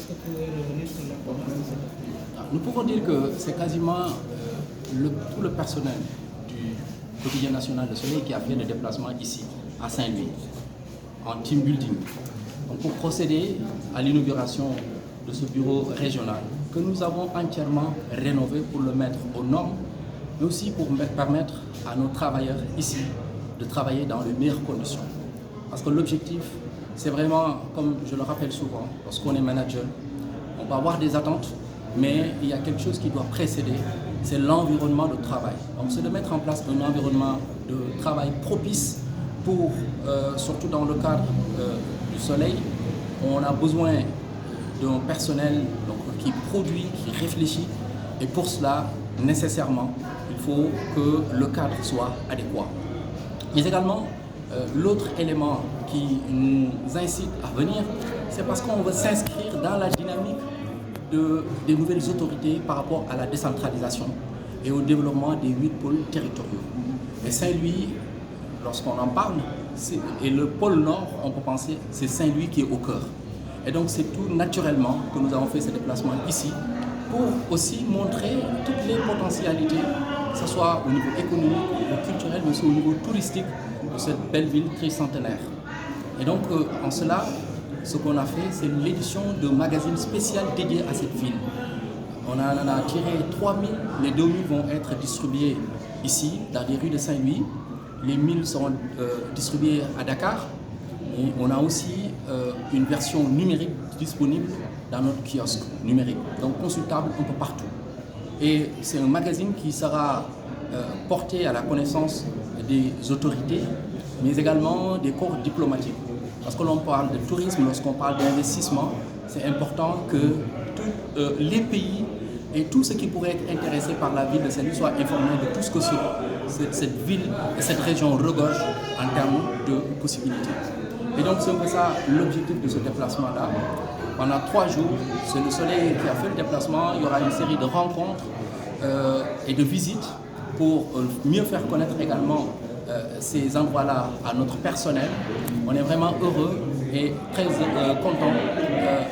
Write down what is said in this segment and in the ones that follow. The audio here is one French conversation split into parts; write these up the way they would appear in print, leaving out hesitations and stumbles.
Est-ce que vous pouvez revenir sur l'importance de ça? Nous pouvons dire que c'est quasiment tout le personnel du quotidien national Le Soleil qui a fait le déplacement ici, à Saint-Louis, en team building. Donc pour procéder à l'inauguration de ce bureau régional que nous avons entièrement rénové pour le mettre aux normes, mais aussi pour permettre à nos travailleurs ici de travailler dans les meilleures conditions. Parce que l'objectif, c'est vraiment, comme je le rappelle souvent, lorsqu'on est manager, on peut avoir des attentes, mais il y a quelque chose qui doit précéder, c'est l'environnement de travail. Donc c'est de mettre en place un environnement de travail propice pour, surtout dans le cadre du Soleil, on a besoin d'un personnel qui produit, qui réfléchit, et pour cela, nécessairement, il faut que le cadre soit adéquat. Mais également, l'autre élément qui nous incite à venir, c'est parce qu'on veut s'inscrire dans la dynamique des nouvelles autorités par rapport à la décentralisation et au développement des 8 pôles territoriaux. Et Saint-Louis, lorsqu'on en parle, et le pôle Nord, on peut penser c'est Saint-Louis qui est au cœur. Et donc c'est tout naturellement que nous avons fait ce déplacement ici pour aussi montrer toutes les potentialités, que ce soit au niveau économique, au niveau culturel, mais aussi au niveau touristique de cette belle ville tricentenaire. Et donc en cela, ce qu'on a fait, c'est l'édition de magazines spécial dédié à cette ville. On en a tiré 3000, les 2000 vont être distribués ici, dans les rues de Saint-Louis. Les 1000 seront distribués à Dakar. Et on a aussi une version numérique disponible dans notre kiosque numérique, donc consultable un peu partout. Et c'est un magazine qui sera porté à la connaissance des autorités, mais également des corps diplomatiques. Parce que l'on parle de tourisme, lorsqu'on parle d'investissement, c'est important que tous les pays et tout ce qui pourrait être intéressé par la ville de Saint-Louis soient informés de tout ce que cette ville et cette région regorge en termes de possibilités. Et donc c'est un peu ça l'objectif de ce déplacement-là. Pendant 3 jours, c'est Le Soleil qui a fait le déplacement. Il y aura une série de rencontres et de visites pour mieux faire connaître également ces endroits-là à notre personnel. On est vraiment heureux et très content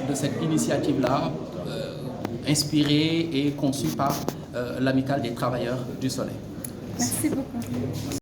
de cette initiative-là, inspirée et conçue par l'Amicale des travailleurs du Soleil. Merci beaucoup.